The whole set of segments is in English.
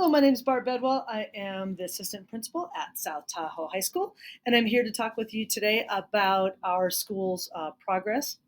Hello, my name is Barb Bedwell. I am the assistant principal at South Tahoe High School, and I'm here to talk with you today about our school's progress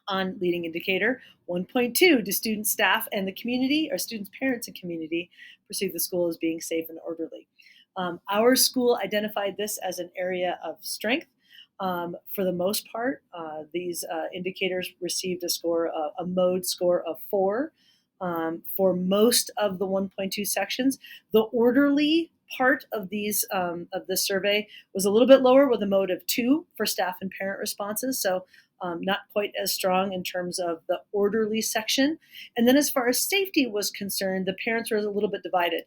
on leading indicator 1.2. Do students, staff, and the community, or students, parents, and community perceive the school as being safe and orderly? Our school identified this as an area of strength. For the most part, these indicators received a mode score of 4 for most of the 1.2 sections. The orderly part of the survey was a little bit lower with a mode of 2 for staff and parent responses. So not quite as strong in terms of the orderly section. And then as far as safety was concerned, the parents were a little bit divided.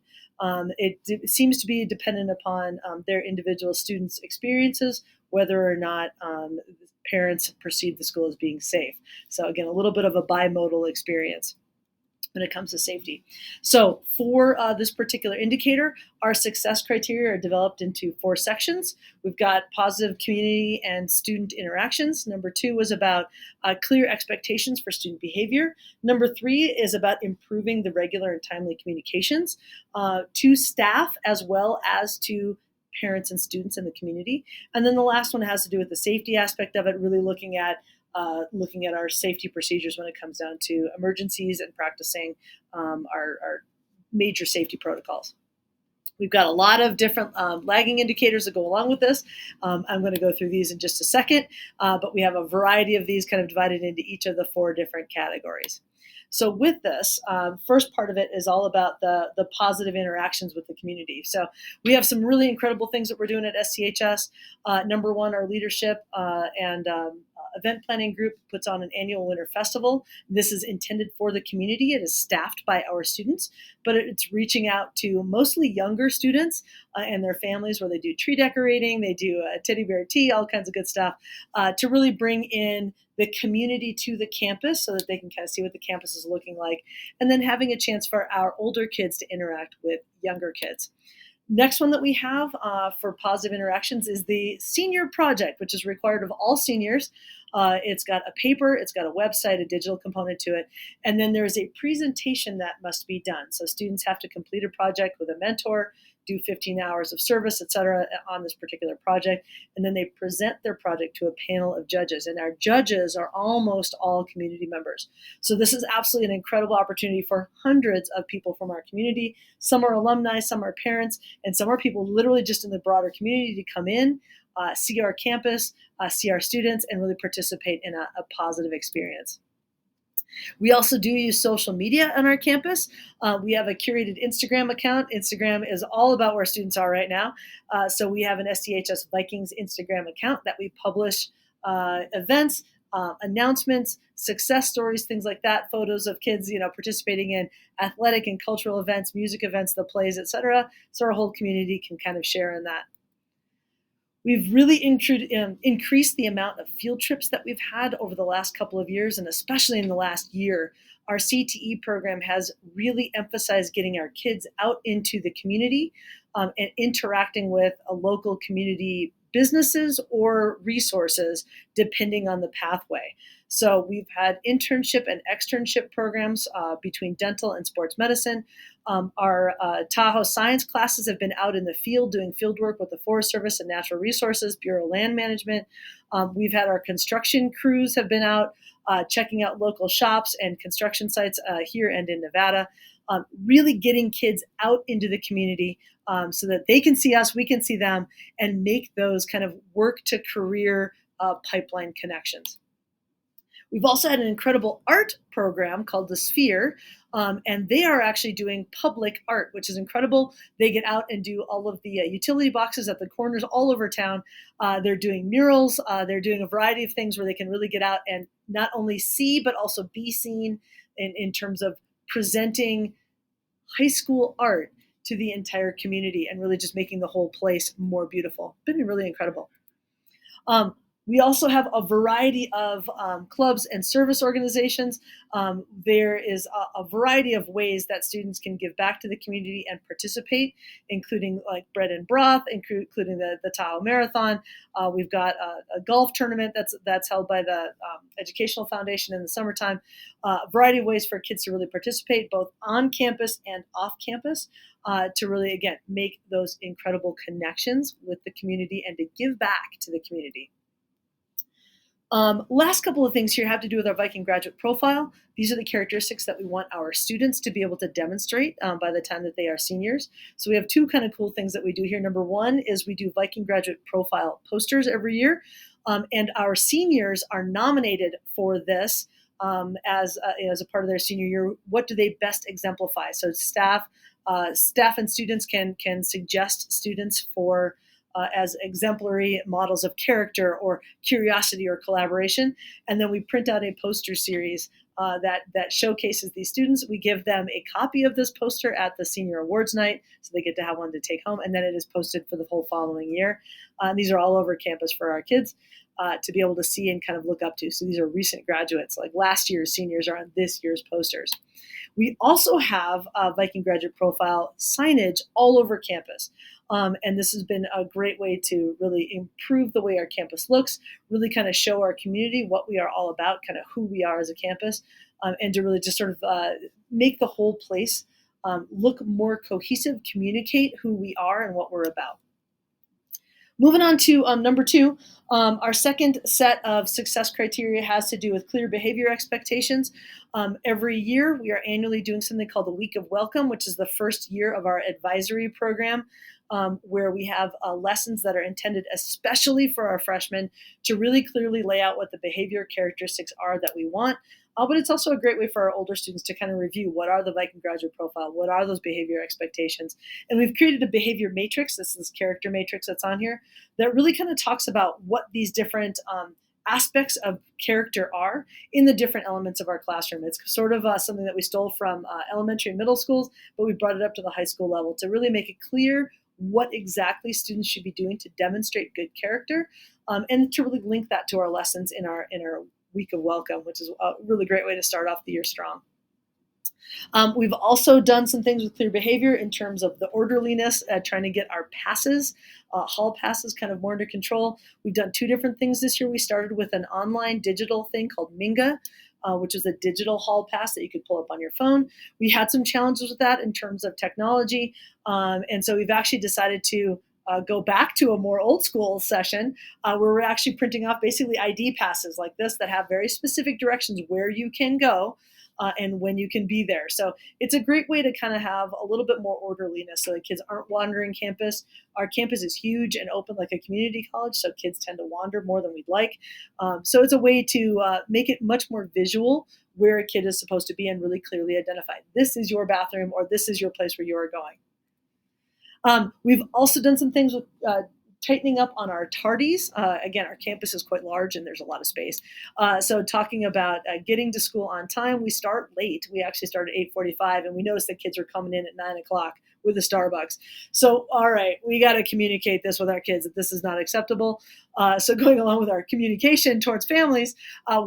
It seems to be dependent upon their individual students' experiences, whether or not parents perceive the school as being safe. So again, a little bit of a bimodal experience when it comes to safety. So for this particular indicator, our success criteria are developed into 4 sections. We've got positive community and student interactions. Number 2 was about clear expectations for student behavior. Number 3 is about improving the regular and timely communications to staff as well as to parents and students in the community. And then the last one has to do with the safety aspect of it, really looking at our safety procedures when it comes down to emergencies and practicing our major safety protocols. We've got a lot of different lagging indicators that go along with this. I'm going to go through these in just a second, but we have a variety of these kind of divided into each of the 4 different categories. So with this, first part of it is all about the positive interactions with the community. So we have some really incredible things that we're doing at STHS. Number 1, our leadership and event planning group puts on an annual winter festival. This is intended for the community. It is staffed by our students, but it's reaching out to mostly younger students and their families, where they do tree decorating, they do teddy bear tea, all kinds of good stuff, to really bring in the community to the campus so that they can kind of see what the campus is looking like, and then having a chance for our older kids to interact with younger kids. Next one that we have for positive interactions is the senior project, which is required of all seniors. It's got a paper, it's got a website, a digital component to it, and then there's a presentation that must be done. So students have to complete a project with a mentor, do 15 hours of service, etc., on this particular project, and then they present their project to a panel of judges. And our judges are almost all community members. So this is absolutely an incredible opportunity for hundreds of people from our community. Some are alumni, some are parents, and some are people literally just in the broader community to come in, see our campus, see our students, and really participate in a positive experience. We also do use social media on our campus. We have a curated Instagram account. Instagram is all about where students are right now. So we have an STHS Vikings Instagram account that we publish events, announcements, success stories, things like that, photos of kids, participating in athletic and cultural events, music events, the plays, etc. So our whole community can kind of share in that. We've really increased the amount of field trips that we've had over the last couple of years, and especially in the last year. Our CTE program has really emphasized getting our kids out into the community and interacting with a local community businesses or resources, depending on the pathway. So we've had internship and externship programs between dental and sports medicine. Our Tahoe science classes have been out in the field doing field work with the Forest Service and Natural Resources, Bureau of Land Management. We've had our construction crews have been out checking out local shops and construction sites here and in Nevada, really getting kids out into the community so that they can see us, we can see them, and make those kind of work to career pipeline connections. We've also had an incredible art program called The Sphere, and they are actually doing public art, which is incredible. They get out and do all of the utility boxes at the corners all over town. They're doing murals. They're doing a variety of things where they can really get out and not only see, but also be seen in terms of presenting high school art to the entire community and really just making the whole place more beautiful. Been really incredible. We also have a variety of clubs and service organizations. There is a variety of ways that students can give back to the community and participate, including like bread and broth, including the Tahoe Marathon. We've got a golf tournament that's held by the Educational Foundation in the summertime. A variety of ways for kids to really participate, both on campus and off campus, to really, again, make those incredible connections with the community and to give back to the community. Last couple of things here have to do with our Viking graduate profile. These are the characteristics that we want our students to be able to demonstrate by the time that they are seniors. So we have two kind of cool things that we do here. Number one is we do Viking graduate profile posters every year, and our seniors are nominated for this as a part of their senior year. What do they best exemplify? So staff and students can suggest students for as exemplary models of character or curiosity or collaboration. And then we print out a poster series that showcases these students. We give them a copy of this poster at the senior awards night, so they get to have one to take home, and then it is posted for the whole following year. These are all over campus for our kids to be able to see and kind of look up to. So these are recent graduates, like last year's seniors are on this year's posters. We also have Viking graduate profile signage all over campus. And this has been a great way to really improve the way our campus looks, really kind of show our community what we are all about, kind of who we are as a campus, and to really just sort of make the whole place look more cohesive, communicate who we are and what we're about. Moving on to number two, our second set of success criteria has to do with clear behavior expectations. Every year, we are annually doing something called the Week of Welcome, which is the first year of our advisory program, where we have lessons that are intended especially for our freshmen to really clearly lay out what the behavior characteristics are that we want. But it's also a great way for our older students to kind of review what are the Viking graduate profile, what are those behavior expectations. And we've created a behavior matrix, this is character matrix that's on here, that really kind of talks about what these different aspects of character are in the different elements of our classroom. It's sort of something that we stole from elementary and middle schools, but we brought it up to the high school level to really make it clear what exactly students should be doing to demonstrate good character, and to really link that to our lessons in our Week of Welcome, which is a really great way to start off the year strong. We've also done some things with clear behavior in terms of the orderliness, trying to get our passes, hall passes, kind of more under control. We've done two different things this year. We started with an online digital thing called Minga, which is a digital hall pass that you could pull up on your phone. We had some challenges with that in terms of technology, and so we've actually decided to go back to a more old school session where we're actually printing off basically ID passes like this that have very specific directions where you can go and when you can be there. So it's a great way to kind of have a little bit more orderliness so that kids aren't wandering campus. Our campus is huge and open like a community college, so kids tend to wander more than we'd like. So it's a way to make it much more visual where a kid is supposed to be and really clearly identify this is your bathroom or this is your place where you are going. We've also done some things with tightening up on our tardies. Again, our campus is quite large and there's a lot of space. So talking about getting to school on time, we start late. We actually start at 8:45 and we noticed that kids are coming in at 9 o'clock with a Starbucks. So, all right, we got to communicate this with our kids that this is not acceptable. So going along with our communication towards families,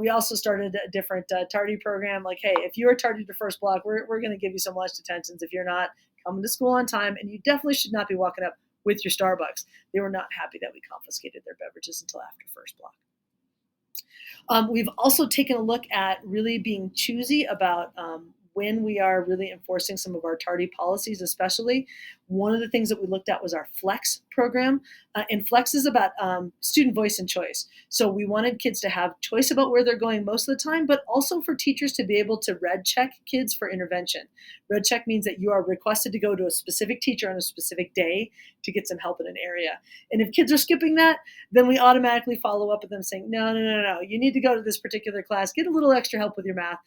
we also started a different tardy program. Like, hey, if you are tardy to first block, we're going to give you some lunch detentions if you're not coming to school on time, and you definitely should not be walking up with your Starbucks. They were not happy that we confiscated their beverages until after first block. We've also taken a look at really being choosy about when we are really enforcing some of our tardy policies, especially. One of the things that we looked at was our Flex program. And Flex is about student voice and choice. So we wanted kids to have choice about where they're going most of the time, but also for teachers to be able to red check kids for intervention. Red check means that you are requested to go to a specific teacher on a specific day to get some help in an area. And if kids are skipping that, then we automatically follow up with them saying, no, you need to go to this particular class, get a little extra help with your math,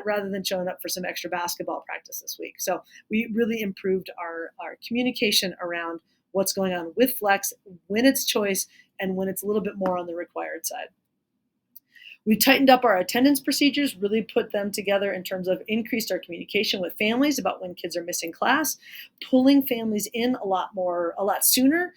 rather than showing up for some extra basketball practice this week. So we really improved our communication around what's going on with Flex, when it's choice, and when it's a little bit more on the required side. We tightened up our attendance procedures, really put them together in terms of increased our communication with families about when kids are missing class, pulling families in a lot sooner,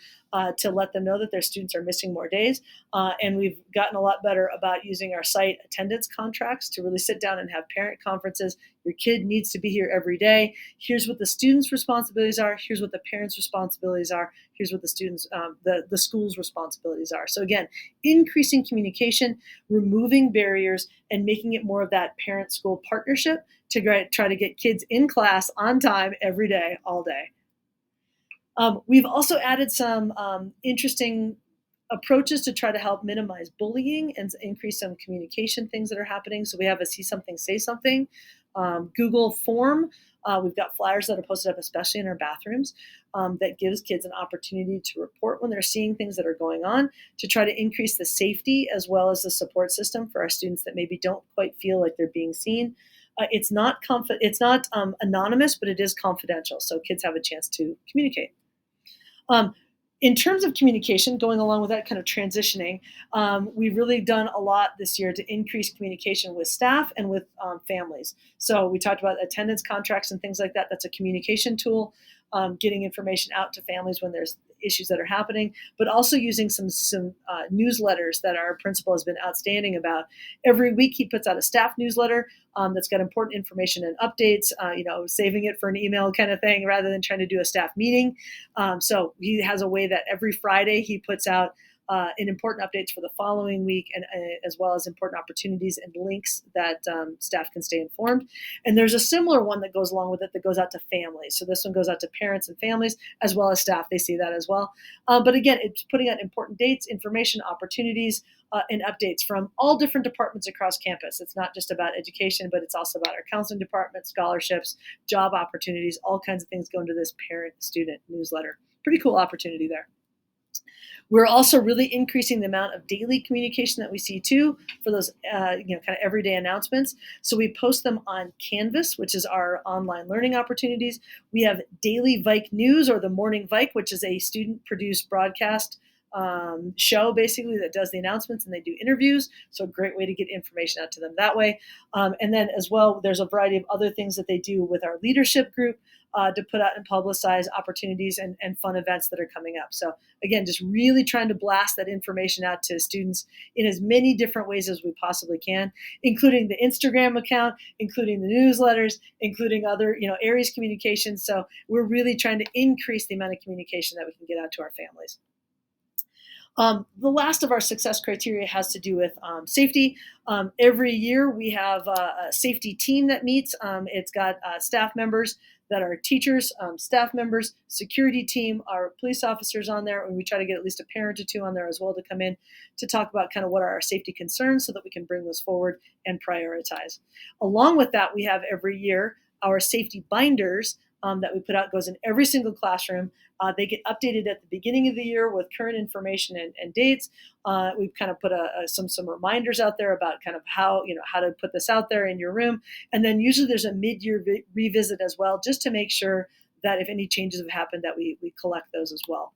to let them know that their students are missing more days. And we've gotten a lot better about using our site attendance contracts to really sit down and have parent conferences. Your kid needs to be here every day. Here's what the students' responsibilities are. Here's what the parents' responsibilities are. Here's what the students, the school's responsibilities are. So again, increasing communication, removing barriers, and making it more of that parent-school partnership to try to get kids in class on time every day, all day. We've also added some interesting approaches to try to help minimize bullying and increase some communication things that are happening. So we have a see something, say something Google form. We've got flyers that are posted up, especially in our bathrooms, that gives kids an opportunity to report when they're seeing things that are going on, to try to increase the safety as well as the support system for our students that maybe don't quite feel like they're being seen. It's not anonymous, but it is confidential, so kids have a chance to communicate. In terms of communication, going along with that kind of transitioning, we've really done a lot this year to increase communication with staff and with families. So we talked about attendance contracts and things like that. That's a communication tool, getting information out to families when there's issues that are happening, but also using some newsletters that our principal has been outstanding about. Every week he puts out a staff newsletter that's got important information and updates, saving it for an email kind of thing rather than trying to do a staff meeting. So he has a way that every Friday he puts out and important updates for the following week, and as well as important opportunities and links that staff can stay informed. And there's a similar one that goes along with it that goes out to families. So this one goes out to parents and families as well as staff. They see that as well. But again, it's putting out important dates, information, opportunities, and updates from all different departments across campus. It's not just about education, but it's also about our counseling department, scholarships, job opportunities, all kinds of things go into this parent-student newsletter. Pretty cool opportunity there. We're also really increasing the amount of daily communication that we see too for those kind of everyday announcements. So we post them on Canvas, which is our online learning opportunities. We have Daily Vike News, or the Morning Vike, which is a student-produced broadcast show basically that does the announcements, and they do interviews. So a great way to get information out to them that way. And then as well, there's a variety of other things that they do with our leadership group to put out and publicize opportunities and fun events that are coming up. So again, just really trying to blast that information out to students in as many different ways as we possibly can, including the Instagram account, including the newsletters, including other Aries communications. So we're really trying to increase the amount of communication that we can get out to our families. The last of our success criteria has to do with safety. Every year we have a safety team that meets. It's got staff members that are teachers, staff members, security team, our police officers on there, and we try to get at least a parent or two on there as well to come in to talk about kind of what are our safety concerns so that we can bring those forward and prioritize. Along with that, we have every year our safety binders that we put out, goes in every single classroom. They get updated at the beginning of the year with current information and dates. We've kind of put some reminders out there about kind of how to put this out there in your room. And then usually there's a mid-year revisit as well, just to make sure that if any changes have happened, that we collect those as well.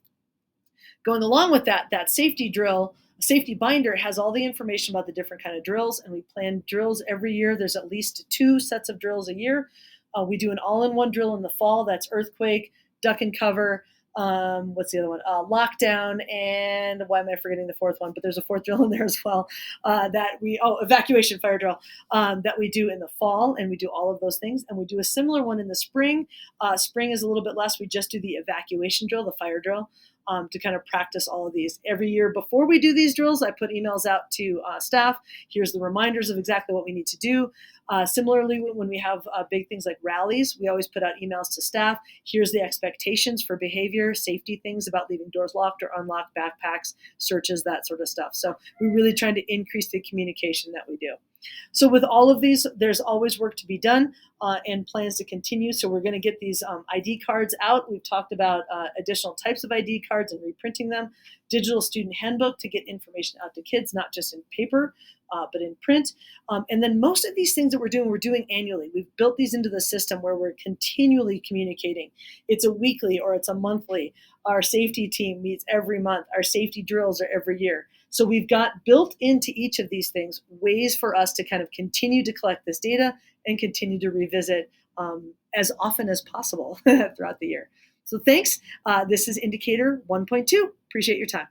Going along with that safety drill, safety binder has all the information about the different kind of drills, and we plan drills every year. There's at least 2 sets of drills a year. We do an all-in-one drill in the fall. That's earthquake, duck and cover. What's the other one? Lockdown, and why am I forgetting the fourth one? But there's a fourth drill in there as well. Evacuation fire drill that we do in the fall, and we do all of those things. And we do a similar one in the spring. Spring is a little bit less. We just do the evacuation drill, the fire drill, to kind of practice all of these. Every year before we do these drills, I put emails out to staff. Here's the reminders of exactly what we need to do. Similarly, when we have big things like rallies, we always put out emails to staff. Here's the expectations for behavior, safety things about leaving doors locked or unlocked, backpacks, searches, that sort of stuff. So we're really trying to increase the communication that we do. So with all of these, there's always work to be done and plans to continue. So we're going to get these ID cards out. We've talked about additional types of ID cards and reprinting them. Digital student handbook to get information out to kids, not just in paper, but in print. And then most of these things that we're doing annually. We've built these into the system where we're continually communicating. It's a weekly or it's a monthly. Our safety team meets every month. Our safety drills are every year. So we've got built into each of these things ways for us to kind of continue to collect this data and continue to revisit as often as possible throughout the year. So thanks. This is Indicator 1.2. Appreciate your time.